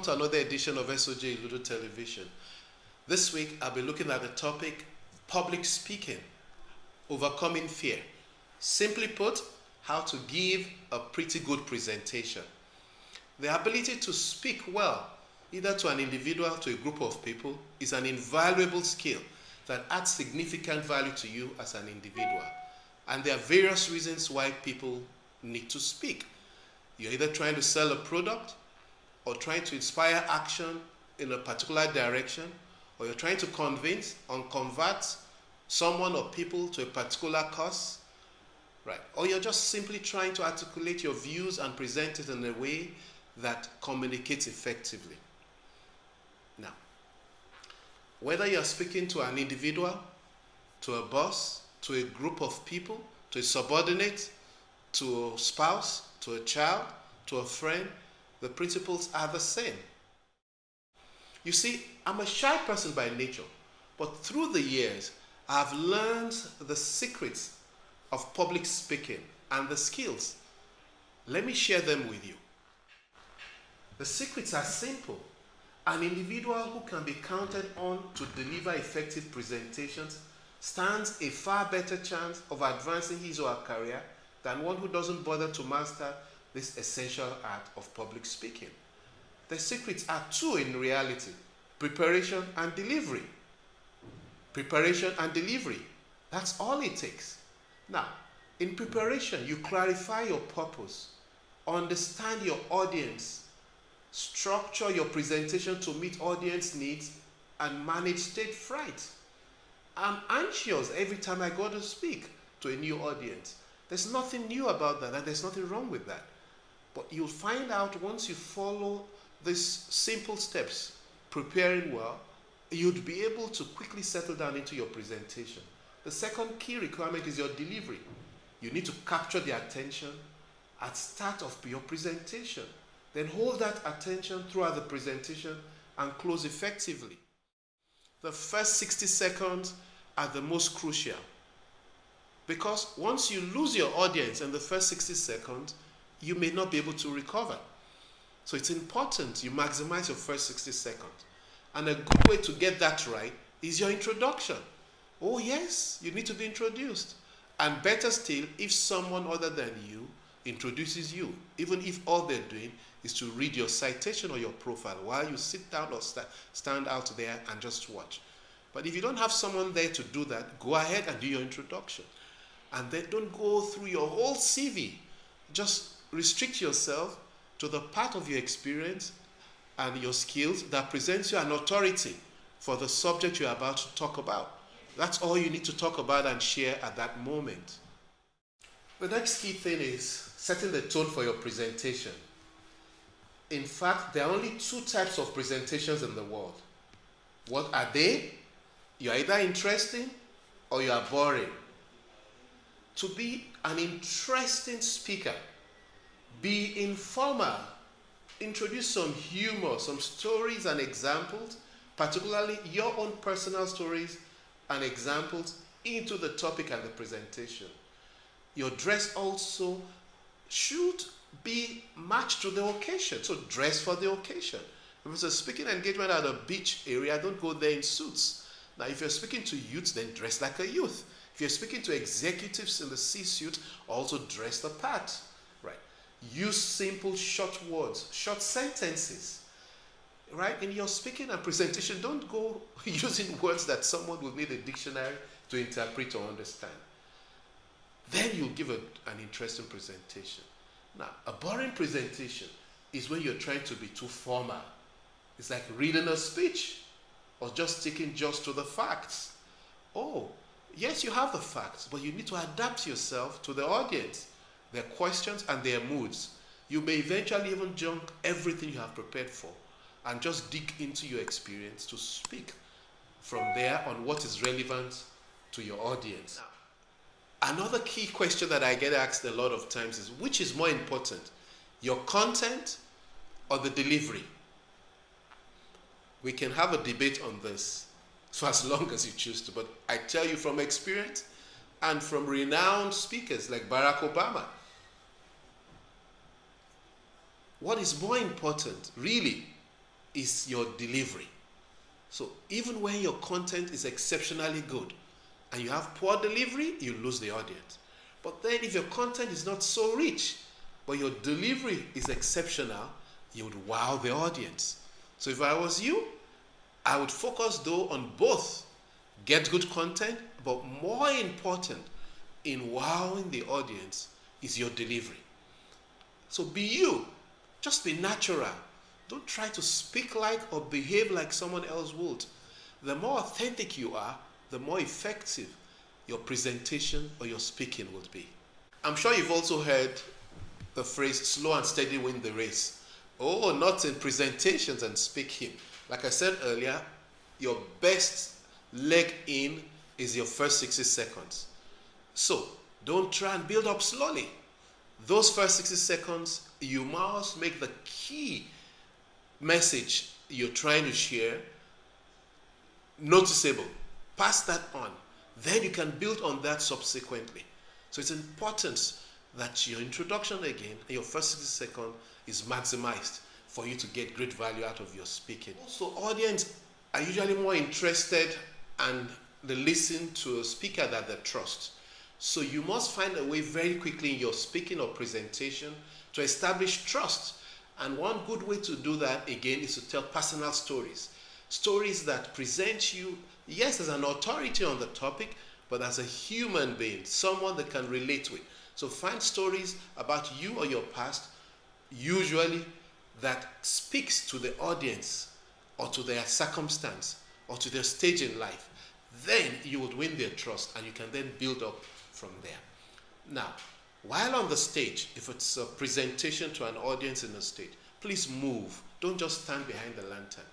Welcome to another edition of SOJ Ludo Television. This week I'll be looking at the topic public speaking, overcoming fear. Simply put, how to give a pretty good presentation. The ability to speak well, either to an individual or to a group of people, is an invaluable skill that adds significant value to you as an individual. And there are various reasons why people need to speak. You're either trying to sell a product, or trying to inspire action in a particular direction, or you're trying to convince or convert someone or people to a particular cause, right? Or you're just simply trying to articulate your views and present it in a way that communicates effectively. Now, whether you're speaking to an individual, to a boss, to a group of people, to a subordinate, to a spouse, to a child, to a friend, the principles are the same. You see, I'm a shy person by nature, but through the years, I've learned the secrets of public speaking and the skills. Let me share them with you. The secrets are simple. An individual who can be counted on to deliver effective presentations stands a far better chance of advancing his or her career than one who doesn't bother to master this essential art of public speaking. The secrets are two in reality: preparation and delivery. Preparation and delivery. That's all it takes. Now, in preparation, you clarify your purpose, understand your audience, structure your presentation to meet audience needs, and manage stage fright. I'm anxious every time I go to speak to a new audience. There's nothing new about that, and there's nothing wrong with that. But you'll find out once you follow these simple steps, preparing well, you'd be able to quickly settle down into your presentation. The second key requirement is your delivery. You need to capture the attention at start of your presentation. Then hold that attention throughout the presentation and close effectively. The first 60 seconds are the most crucial, because once you lose your audience in the first 60 seconds, you may not be able to recover. So it's important you maximize your first 60 seconds. And a good way to get that right is your introduction. Oh yes, you need to be introduced. And better still, if someone other than you introduces you, even if all they're doing is to read your citation or your profile while you sit down or stand out there and just watch. But if you don't have someone there to do that, go ahead and do your introduction. And then don't go through your whole CV. Just restrict yourself to the part of your experience and your skills that presents you an authority for the subject you're about to talk about. That's all you need to talk about and share at that moment. The next key thing is setting the tone for your presentation. In fact, there are only two types of presentations in the world. What are they? You're either interesting or you are boring. To be an interesting speaker, be informal. Introduce some humor, some stories and examples, particularly your own personal stories and examples, into the topic and the presentation. Your dress also should be matched to the occasion. So dress for the occasion. If it's a speaking engagement at a beach area, don't go there in suits. Now, if you're speaking to youths, then dress like a youth. If you're speaking to executives in the C-suite, also dress the part. Right? Use simple, short words, short sentences. Right? In your speaking and presentation, don't go using words that someone will need a dictionary to interpret or understand. Then you'll give an interesting presentation. Now, a boring presentation is when you're trying to be too formal. It's like reading a speech or just sticking just to the facts. Oh, yes, you have the facts, but you need to adapt yourself to the audience, their questions and their moods. You may eventually even junk everything you have prepared for and just dig into your experience to speak from there on what is relevant to your audience. Another key question that I get asked a lot of times is, which is more important, your content or the delivery? We can have a debate on this for as long as you choose to, but I tell you from experience and from renowned speakers like Barack Obama, what is more important, really, is your delivery. So even when your content is exceptionally good and you have poor delivery, you lose the audience. But then if your content is not so rich, but your delivery is exceptional, you would wow the audience. So if I was you, I would focus though on both. Get good content, but more important in wowing the audience is your delivery. So be you. Just be natural. Don't try to speak like or behave like someone else would. The more authentic you are, the more effective your presentation or your speaking will be. I'm sure you've also heard the phrase, slow and steady win the race. Oh, not in presentations and speaking. Like I said earlier, your best leg in is your first 60 seconds. So don't try and build up slowly. Those first 60 seconds, you must make the key message you're trying to share noticeable. Pass that on. Then you can build on that subsequently. So it's important that your introduction again, your first 60 seconds is maximized for you to get great value out of your speaking. Also, audience are usually more interested and they listen to a speaker that they trust. So you must find a way very quickly in your speaking or presentation to establish trust. And one good way to do that, again, is to tell personal stories. Stories that present you, yes, as an authority on the topic, but as a human being, someone that can relate with. So find stories about you or your past, usually that speaks to the audience or to their circumstance or to their stage in life. Then you would win their trust and you can then build up from there. Now, while on the stage, if it's a presentation to an audience in the stage, please move. Don't just stand behind the lantern.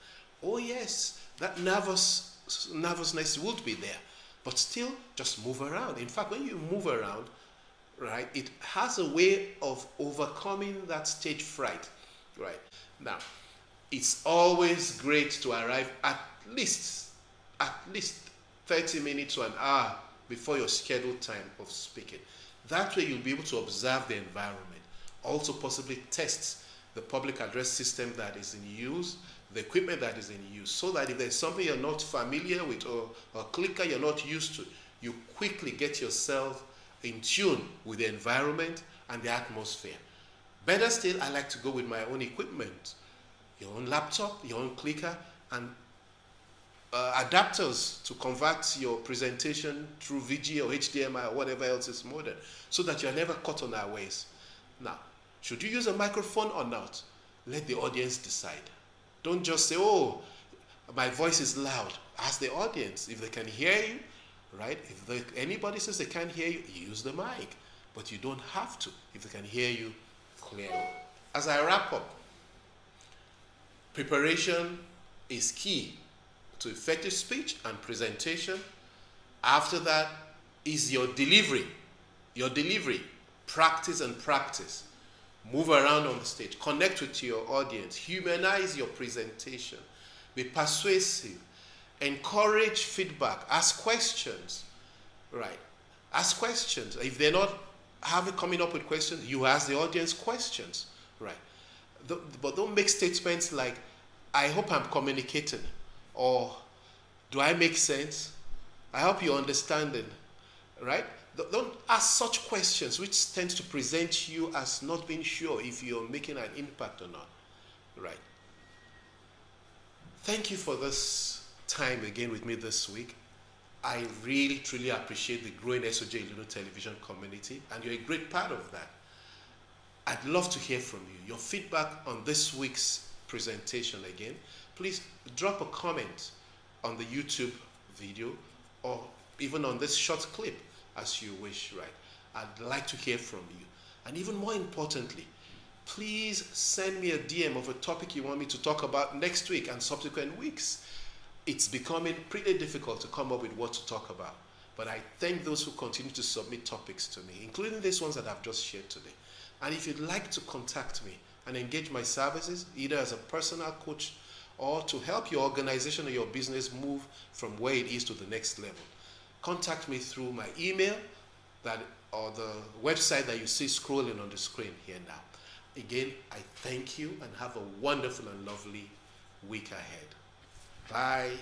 Oh yes, that nervousness would be there, but still just move around. In fact, when you move around, right, it has a way of overcoming that stage fright, right? Now, it's always great to arrive at least 30 minutes to an hour before your scheduled time of speaking. That way you'll be able to observe the environment, also possibly test the public address system that is in use, the equipment that is in use, so that if there's something you're not familiar with or a clicker you're not used to, you quickly get yourself in tune with the environment and the atmosphere. Better still, I like to go with my own equipment, your own laptop, your own clicker, and adapters to convert your presentation through VGA or HDMI or whatever else is modern, so that you're never caught unawares. Now, should you use a microphone or not? Let the audience decide. Don't just say, oh, my voice is loud. Ask the audience if they can hear you, right? If anybody says they can't hear you, use the mic. But you don't have to if they can hear you clearly. As I wrap up, preparation is key to effective speech and presentation. After that is your delivery. Your delivery. Practice and practice. Move around on the stage. Connect with your audience. Humanize your presentation. Be persuasive. Encourage feedback. Ask questions. Right. Ask questions. If they're not coming up with questions, you ask the audience questions. Right. But don't make statements like, I hope I'm communicating. Or, do I make sense? I hope you're understanding, right? Don't ask such questions which tends to present you as not being sure if you're making an impact or not, right? Thank you for this time again with me this week. I really, truly appreciate the growing SOJ Lulu television community, and you're a great part of that. I'd love to hear from you. Your feedback on this week's presentation again, please drop a comment on the YouTube video or even on this short clip as you wish, right? I'd like to hear from you. And even more importantly, please send me a DM of a topic you want me to talk about next week and subsequent weeks. It's becoming pretty difficult to come up with what to talk about. But I thank those who continue to submit topics to me, including these ones that I've just shared today. And if you'd like to contact me and engage my services, either as a personal coach or to help your organization or your business move from where it is to the next level, contact me through my email or the website that you see scrolling on the screen here now. Again, I thank you and have a wonderful and lovely week ahead. Bye.